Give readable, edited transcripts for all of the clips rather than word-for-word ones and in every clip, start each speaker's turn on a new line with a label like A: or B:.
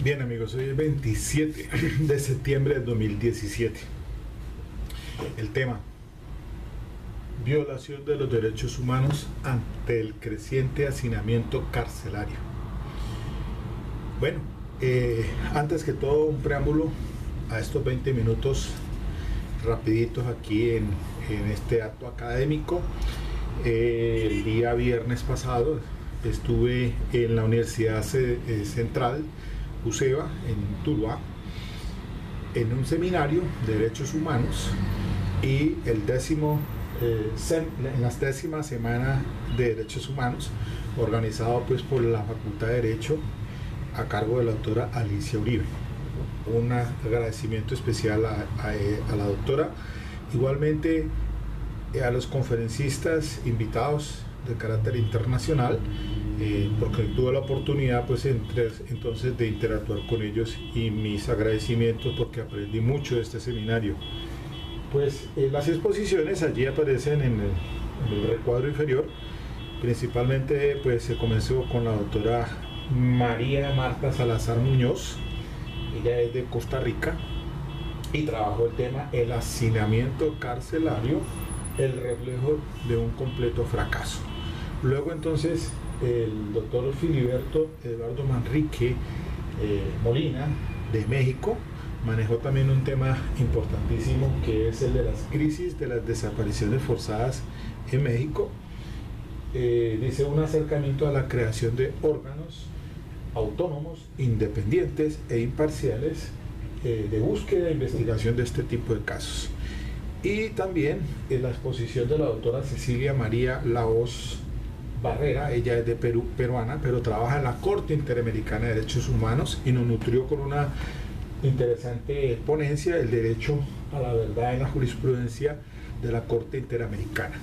A: Bien amigos, hoy es 27 de septiembre del 2017. El tema: violación de los derechos humanos ante el creciente hacinamiento carcelario. Bueno, antes que todo un preámbulo a estos 20 minutos rapiditos aquí en este acto académico. El día viernes pasado estuve en la Universidad Central UCEBA en Tuluá en un seminario de derechos humanos y en la 10ª semana de derechos humanos, organizado pues por la Facultad de Derecho a cargo de la doctora Alicia Uribe. Un agradecimiento especial a la doctora, igualmente a los conferencistas invitados de carácter internacional, porque tuve la oportunidad pues entonces de interactuar con ellos, y mis agradecimientos porque aprendí mucho de este seminario. Pues las exposiciones allí aparecen en el recuadro inferior. Principalmente pues se comenzó con la doctora María Marta Salazar Muñoz. Ella es de Costa Rica y trabajó el tema el hacinamiento carcelario, el reflejo de un completo fracaso. Luego entonces el doctor Filiberto Eduardo Manrique Molina de México manejó también un tema importantísimo, que es el de las crisis de las desapariciones forzadas en México. Dice un acercamiento a la creación de órganos autónomos, independientes e imparciales de búsqueda e investigación de este tipo de casos. Y también en la exposición de la doctora Cecilia María Lahoz Barrera. Ella es de Perú, peruana, pero trabaja en la Corte Interamericana de Derechos Humanos y nos nutrió con una interesante ponencia: el derecho a la verdad en la jurisprudencia de la Corte Interamericana.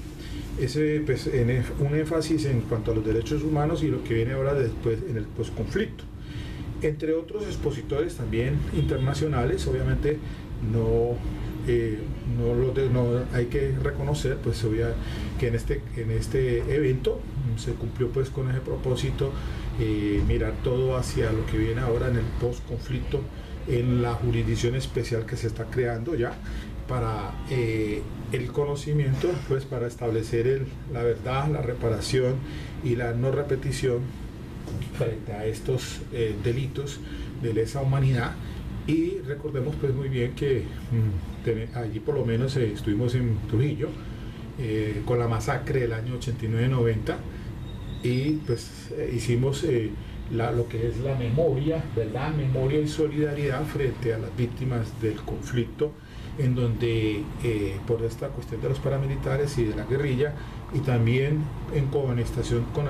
A: Ese pues, un énfasis en cuanto a los derechos humanos y lo que viene ahora después en el posconflicto. Entre otros expositores también internacionales, obviamente no hay que reconocer pues que en este evento se cumplió pues con ese propósito, mirar todo hacia lo que viene ahora en el posconflicto, en la jurisdicción especial que se está creando ya para el conocimiento, pues para establecer la verdad, la reparación y la no repetición frente a estos delitos de lesa humanidad. Y recordemos pues muy bien que allí por lo menos estuvimos en Trujillo con la masacre del año 89-90, y pues hicimos lo que es la memoria, ¿verdad? Memoria y solidaridad frente a las víctimas del conflicto, en donde por esta cuestión de los paramilitares y de la guerrilla, y también en comunicación con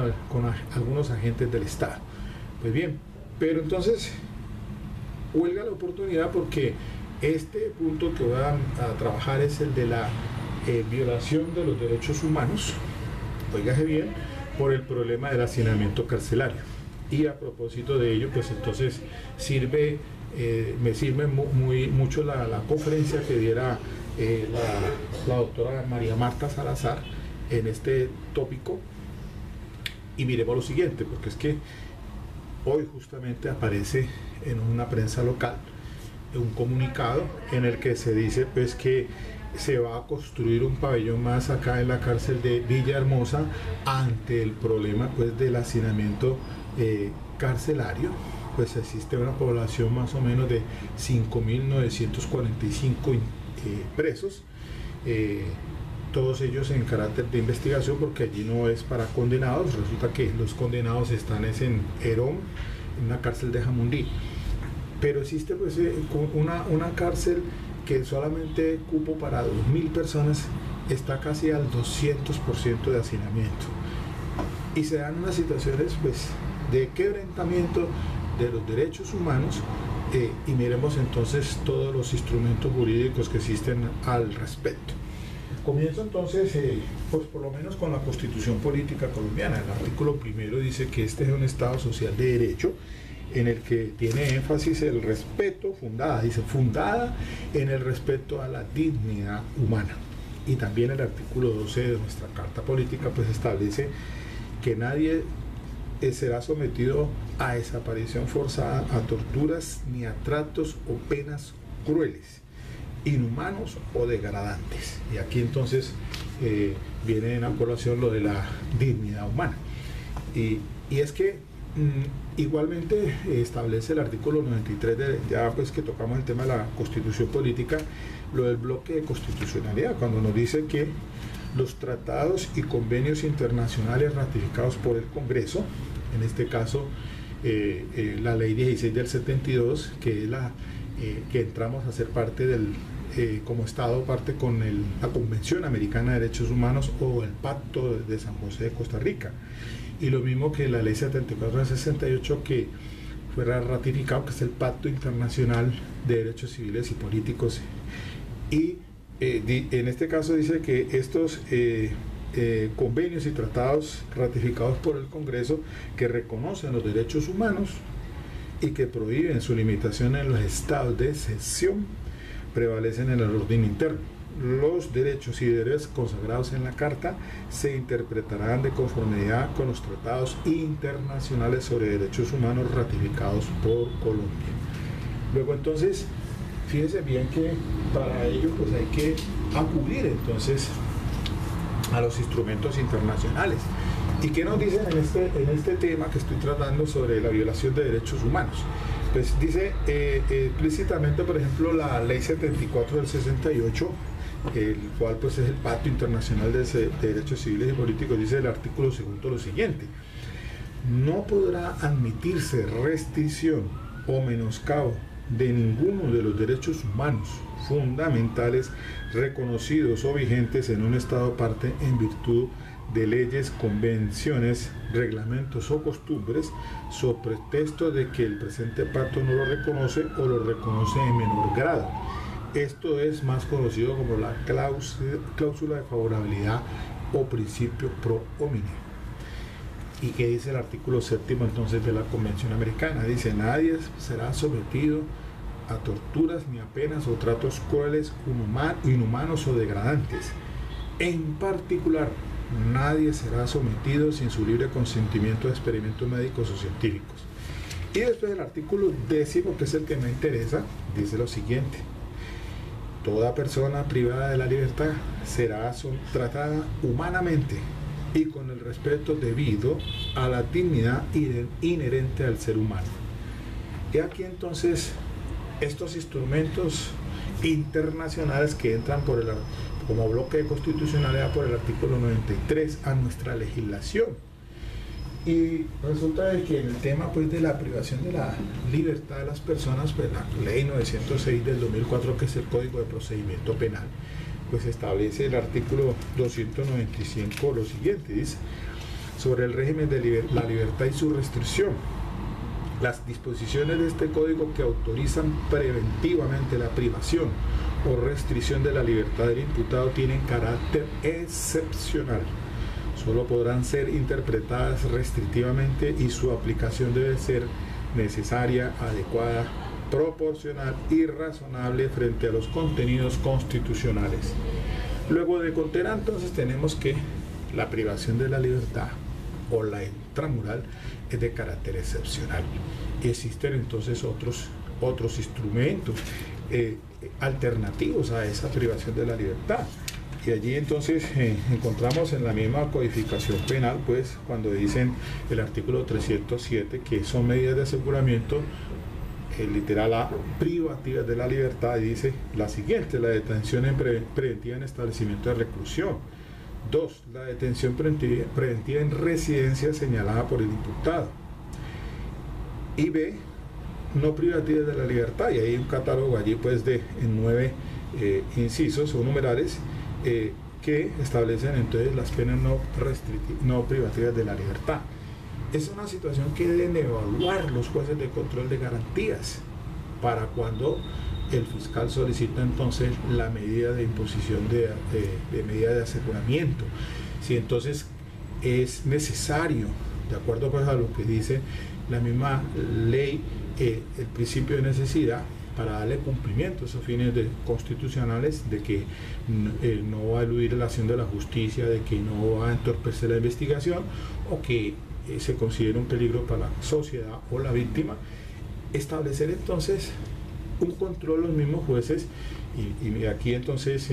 A: algunos agentes del Estado. Pues bien, pero entonces huelga la oportunidad, porque este punto que voy a trabajar es el de la violación de los derechos humanos, óigase bien, por el problema del hacinamiento carcelario. Y a propósito de ello, pues entonces me sirve mucho la conferencia que diera la doctora María Marta Salazar en este tópico. Y miremos lo siguiente, porque es que hoy justamente aparece en una prensa local un comunicado en el que se dice pues que se va a construir un pabellón más acá en la cárcel de Villahermosa ante el problema pues del hacinamiento carcelario. Pues existe una población más o menos de 5.945 presos, todos ellos en carácter de investigación, porque allí no es para condenados. Resulta que los condenados están en Herón, en una cárcel de Jamundí, pero existe pues una cárcel que solamente cupo para 2.000 personas, está casi al 200% de hacinamiento, y se dan unas situaciones pues de quebrantamiento de los derechos humanos, y miremos entonces todos los instrumentos jurídicos que existen al respecto. Comienzo entonces, pues por lo menos con la Constitución Política Colombiana. El artículo primero dice que este es un Estado social de derecho, en el que tiene énfasis el respeto, fundada en el respeto a la dignidad humana. Y también el artículo 12 de nuestra Carta Política pues establece que nadie será sometido a desaparición forzada, a torturas ni a tratos o penas crueles, inhumanos o degradantes. Y aquí entonces viene en colación lo de la dignidad humana. Y es que igualmente establece el artículo 93, ya pues que tocamos el tema de la Constitución Política, lo del bloque de constitucionalidad, cuando nos dice que los tratados y convenios internacionales ratificados por el Congreso, en este caso la Ley 16 del 72, que es que entramos a ser parte del, como Estado, parte con la Convención Americana de Derechos Humanos o el Pacto de San José de Costa Rica, y lo mismo que la Ley 74 del 68, que fuera ratificado, que es el Pacto Internacional de Derechos Civiles y Políticos. Y en este caso dice que estos convenios y tratados ratificados por el Congreso, que reconocen los derechos humanos y que prohíben su limitación en los estados de excepción, prevalecen en el orden interno. Los derechos y deberes consagrados en la Carta se interpretarán de conformidad con los tratados internacionales sobre derechos humanos ratificados por Colombia. Luego entonces, fíjense bien que para ello pues hay que acudir entonces a los instrumentos internacionales. ¿Y qué nos dicen en este tema que estoy tratando sobre la violación de derechos humanos? Pues dice explícitamente, por ejemplo, la Ley 74 del 68, el cual pues es el Pacto Internacional de Derechos Civiles y Políticos, dice el artículo segundo lo siguiente: no podrá admitirse restricción o menoscabo de ninguno de los derechos humanos fundamentales reconocidos o vigentes en un Estado parte en virtud de leyes, convenciones, reglamentos o costumbres, sobre pretexto de que el presente pacto no lo reconoce o lo reconoce en menor grado. Esto es más conocido como la cláusula de favorabilidad o principio pro homine. ¿Y qué dice el artículo séptimo entonces de la Convención Americana? Dice: nadie será sometido a torturas ni a penas o tratos crueles, inhumanos o degradantes. En particular, nadie será sometido sin su libre consentimiento a experimentos médicos o científicos. Y después el artículo 10, que es el que me interesa, dice lo siguiente: toda persona privada de la libertad será tratada humanamente y con el respeto debido a la dignidad inherente al ser humano. Y aquí entonces estos instrumentos internacionales que entran como bloque de constitucionalidad por el artículo 93 a nuestra legislación. Y resulta de que en el tema pues de la privación de la libertad de las personas, pues la Ley 906 del 2004, que es el Código de Procedimiento Penal, pues establece el artículo 295 lo siguiente: dice sobre el régimen de la libertad y su restricción. Las disposiciones de este código que autorizan preventivamente la privación o restricción de la libertad del imputado tienen carácter excepcional. Solo podrán ser interpretadas restrictivamente y su aplicación debe ser necesaria, adecuada, proporcional y razonable frente a los contenidos constitucionales. Luego de contener, entonces tenemos que la privación de la libertad o la intramural es de carácter excepcional. Existen entonces otros instrumentos alternativos a esa privación de la libertad. Y allí entonces encontramos en la misma codificación penal, pues cuando dicen el artículo 307 que son medidas de aseguramiento, literal A, privativas de la libertad, y dice la siguiente: la detención preventiva en establecimiento de reclusión. 2. La detención preventiva en residencia señalada por el imputado. Y B, no privativas de la libertad, y hay un catálogo allí pues en 9 incisos o numerales que establecen entonces las penas no privativas de la libertad. Es una situación que deben evaluar los jueces de control de garantías para cuando el fiscal solicita entonces la medida de imposición de medida de aseguramiento. Si entonces es necesario, de acuerdo pues a lo que dice la misma ley, el principio de necesidad, para darle cumplimiento a esos fines constitucionales, de que no va a eludir la acción de la justicia, de que no va a entorpecer la investigación, o que se considere un peligro para la sociedad o la víctima, establecer entonces un control los mismos jueces, y aquí entonces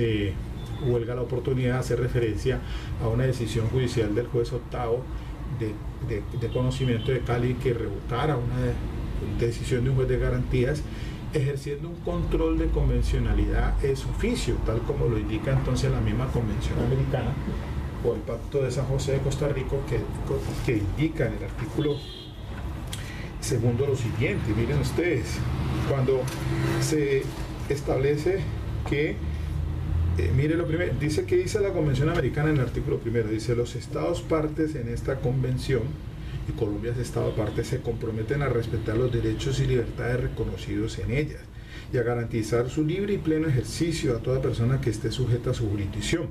A: huelga la oportunidad de hacer referencia a una decisión judicial del juez octavo de conocimiento de Cali, que revocara una decisión de un juez de garantías, ejerciendo un control de convencionalidad ex oficio, tal como lo indica entonces la misma Convención Americana o el Pacto de San José de Costa Rica, que indica en el artículo segundo lo siguiente. Miren ustedes, cuando se establece que mire lo primero, dice que dice la Convención Americana en el artículo primero, dice: los estados partes en esta convención, y Colombia es estado parte, se comprometen a respetar los derechos y libertades reconocidos en ellas y a garantizar su libre y pleno ejercicio a toda persona que esté sujeta a su jurisdicción,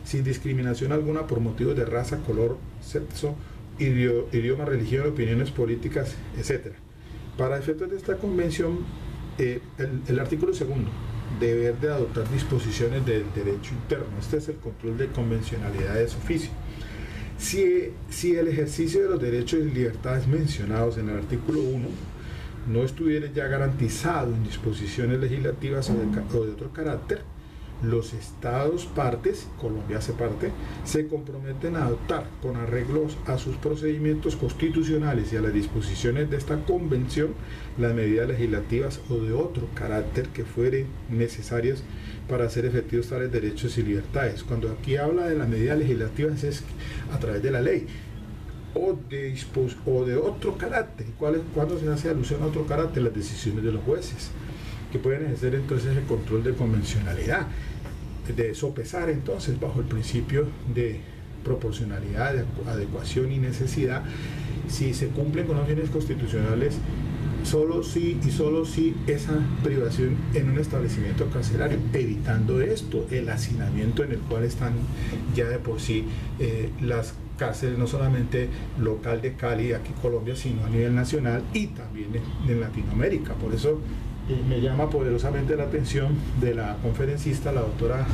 A: sin discriminación alguna por motivos de raza, color, sexo, idioma, religión, opiniones políticas, etc. Para efectos de esta convención, el artículo segundo, deber de adoptar disposiciones del derecho interno. Este es el control de convencionalidad de su oficio. Si el ejercicio de los derechos y libertades mencionados en el artículo 1 no estuviera ya garantizado en disposiciones legislativas o de otro carácter, los estados partes, Colombia hace parte, se comprometen a adoptar, con arreglos a sus procedimientos constitucionales y a las disposiciones de esta convención, las medidas legislativas o de otro carácter que fueren necesarias para hacer efectivos tales derechos y libertades. Cuando aquí habla de las medidas legislativas es a través de la ley o de otro carácter. ¿Cuándo se hace alusión a otro carácter? Las decisiones de los jueces, que pueden ejercer entonces el control de convencionalidad, de sopesar entonces bajo el principio de proporcionalidad, de adecuación y necesidad, si se cumplen con los fines constitucionales, solo si esa privación en un establecimiento carcelario, evitando esto, el hacinamiento en el cual están ya de por sí las cárceles, no solamente local de Cali, aquí Colombia, sino a nivel nacional y también en Latinoamérica. Por eso me llama poderosamente la atención de la conferencista, la doctora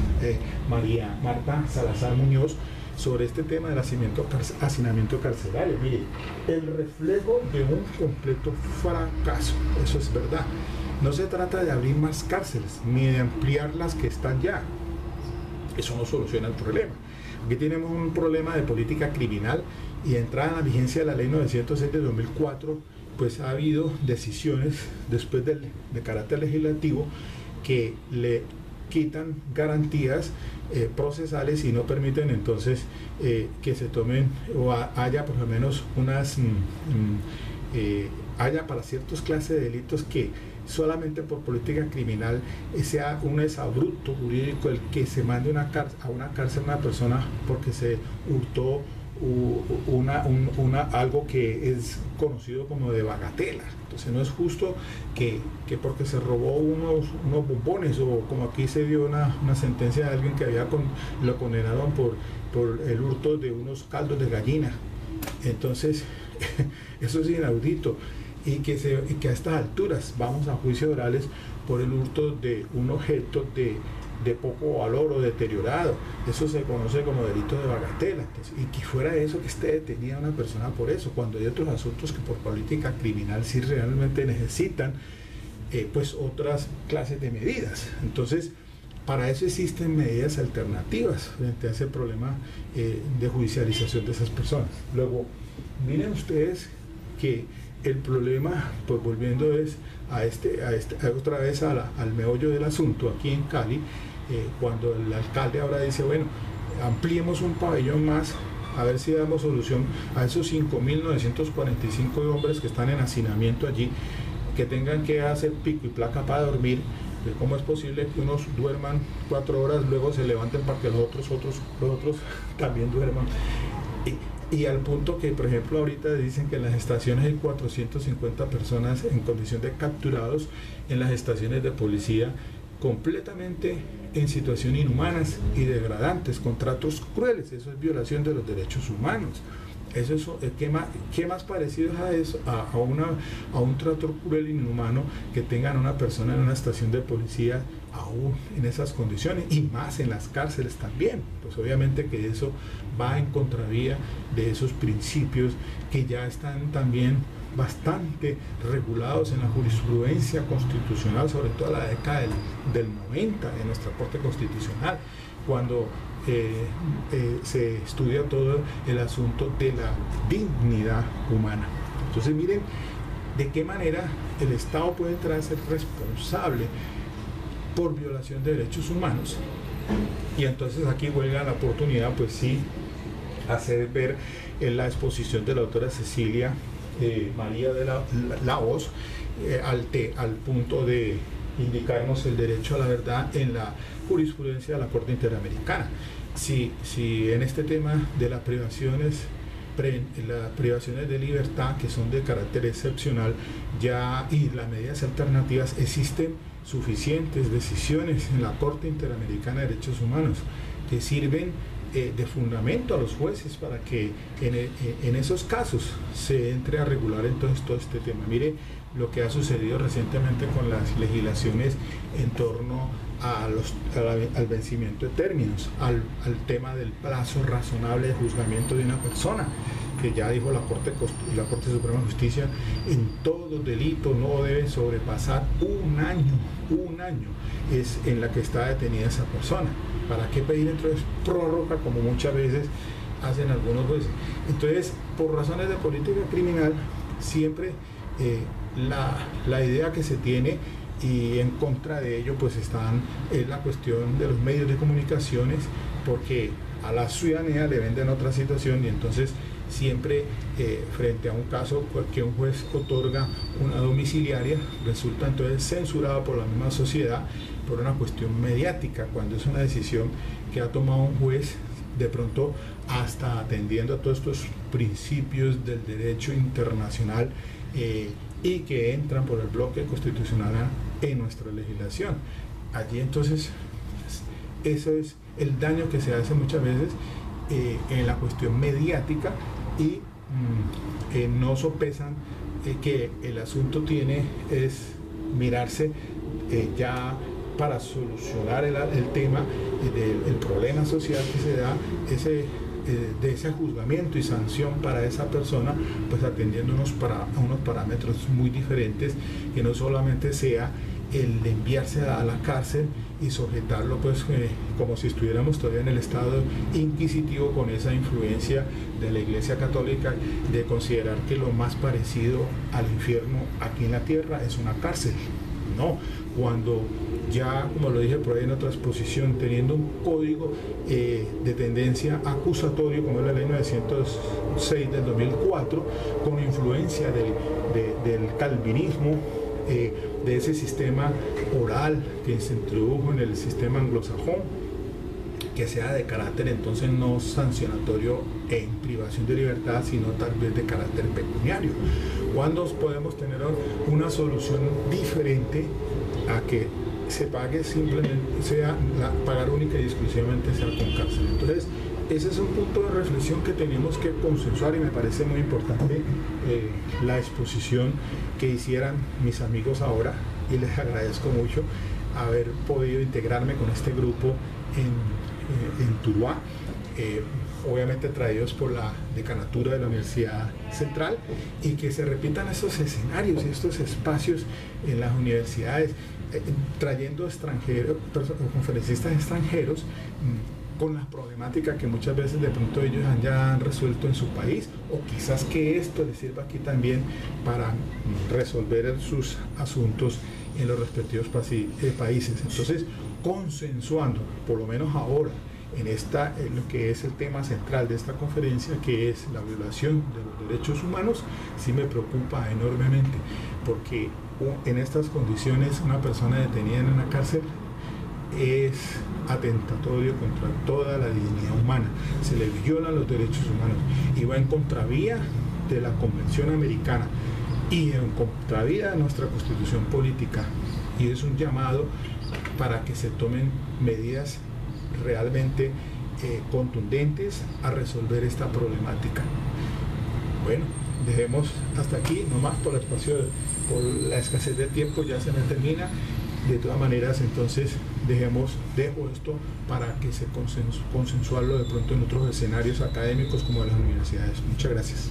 A: María Marta Salazar Muñoz, sobre este tema del hacinamiento carcelario. Mire, el reflejo de un completo fracaso, eso es verdad. No se trata de abrir más cárceles, ni de ampliar las que están ya. Eso no soluciona el problema. Aquí tenemos un problema de política criminal, y entrada en la vigencia de la ley 906 de 2004, pues ha habido decisiones después de carácter legislativo que le quitan garantías procesales y no permiten entonces que se tomen o haya por lo menos haya para ciertas clases de delitos que solamente por política criminal sea un exabrupto jurídico el que se mande a una cárcel una persona porque se hurtó algo que es conocido como de bagatela. Entonces no es justo que porque se robó unos bombones, o como aquí se dio una sentencia de alguien que lo condenaron por el hurto de unos caldos de gallina. Entonces eso es inaudito, y que a estas alturas vamos a juicios orales por el hurto de un objeto de poco valor o deteriorado. Eso se conoce como delito de bagatela. Entonces, y que fuera eso que esté detenida una persona por eso, cuando hay otros asuntos que por política criminal sí realmente necesitan pues otras clases de medidas. Entonces, para eso existen medidas alternativas frente a ese problema de judicialización de esas personas. Luego, miren ustedes que el problema, pues volviendo otra vez al meollo del asunto aquí en Cali, cuando el alcalde ahora dice, bueno, ampliemos un pabellón más, a ver si damos solución a esos 5.945 hombres que están en hacinamiento allí, que tengan que hacer pico y placa para dormir. ¿Cómo es posible que unos duerman 4 horas, luego se levanten para que los otros también duerman? Y al punto que, por ejemplo, ahorita dicen que en las estaciones hay 450 personas en condición de capturados en las estaciones de policía, completamente en situaciones inhumanas y degradantes, con tratos crueles. Eso es violación de los derechos humanos. Eso es, ¿qué más parecido es a eso? A un trato cruel e inhumano que tengan a una persona en una estación de policía aún en esas condiciones, y más en las cárceles también. Pues obviamente que eso va en contravía de esos principios que ya están también bastante regulados en la jurisprudencia constitucional, sobre todo en la década del 90 en nuestra Corte Constitucional, cuando se estudia todo el asunto de la dignidad humana. Entonces miren de qué manera el Estado puede entrar a ser responsable por violación de derechos humanos. Y entonces aquí huelga la oportunidad, pues sí, hacer ver en la exposición de la autora Cecilia María de la Hoz, al punto de indicarnos el derecho a la verdad en la jurisprudencia de la Corte Interamericana. Si en este tema de las privaciones de libertad, que son de carácter excepcional, ya, y las medidas alternativas, existen suficientes decisiones en la Corte Interamericana de Derechos Humanos que sirven de fundamento a los jueces para que en esos casos se entre a regular entonces todo este tema. Mire lo que ha sucedido recientemente con las legislaciones en torno al vencimiento de términos, al tema del plazo razonable de juzgamiento de una persona, que ya dijo la Corte Suprema de Justicia, en todo delito no debe sobrepasar un año es en la que está detenida esa persona. ¿Para qué pedir entonces prórroga, como muchas veces hacen algunos jueces? Entonces, por razones de política criminal, siempre la idea que se tiene, y en contra de ello pues es la cuestión de los medios de comunicaciones, porque a la ciudadanía le venden otra situación, y entonces siempre frente a un caso que un juez otorga una domiciliaria, resulta entonces censurado por la misma sociedad por una cuestión mediática, cuando es una decisión que ha tomado un juez de pronto hasta atendiendo a todos estos principios del derecho internacional y que entran por el bloque constitucional en nuestra legislación. Allí entonces eso es el daño que se hace muchas veces en la cuestión mediática, y no sopesan que el asunto es mirarse ya para solucionar el tema del problema social que se da, de ese juzgamiento y sanción para esa persona, pues atendiendo a unos parámetros muy diferentes, que no solamente sea el de enviarse a la cárcel y sujetarlo pues como si estuviéramos todavía en el estado inquisitivo, con esa influencia de la Iglesia Católica de considerar que lo más parecido al infierno aquí en la tierra es una cárcel. No, cuando ya, como lo dije por ahí en otra exposición, teniendo un código de tendencia acusatorio como es la ley 906 del 2004, con influencia del calvinismo, de ese sistema oral que se introdujo en el sistema anglosajón, que sea de carácter entonces no sancionatorio en privación de libertad, sino tal vez de carácter pecuniario. ¿Cuándo podemos tener una solución diferente a que se pague simplemente, pagar única y exclusivamente sea con cárcel? Entonces, ese es un punto de reflexión que tenemos que consensuar, y me parece muy importante la exposición que hicieran mis amigos ahora, y les agradezco mucho haber podido integrarme con este grupo en Tuluá, obviamente traídos por la decanatura de la Universidad Central, y que se repitan estos escenarios y estos espacios en las universidades, trayendo conferencistas extranjeros con las problemáticas que muchas veces de pronto ellos ya han resuelto en su país, o quizás que esto les sirva aquí también para resolver sus asuntos en los respectivos países. Entonces, consensuando, por lo menos ahora, en lo que es el tema central de esta conferencia, que es la violación de los derechos humanos, sí me preocupa enormemente, porque en estas condiciones una persona detenida en una cárcel es atentatorio contra toda la dignidad humana, se le violan los derechos humanos y va en contravía de la Convención Americana y en contravía de nuestra Constitución política, y es un llamado para que se tomen medidas realmente contundentes a resolver esta problemática. Bueno, dejemos hasta aquí, nomás por el espacio, por la escasez de tiempo ya se me termina. De todas maneras, entonces dejo esto para que se consensuarlo de pronto en otros escenarios académicos como las universidades. Muchas gracias.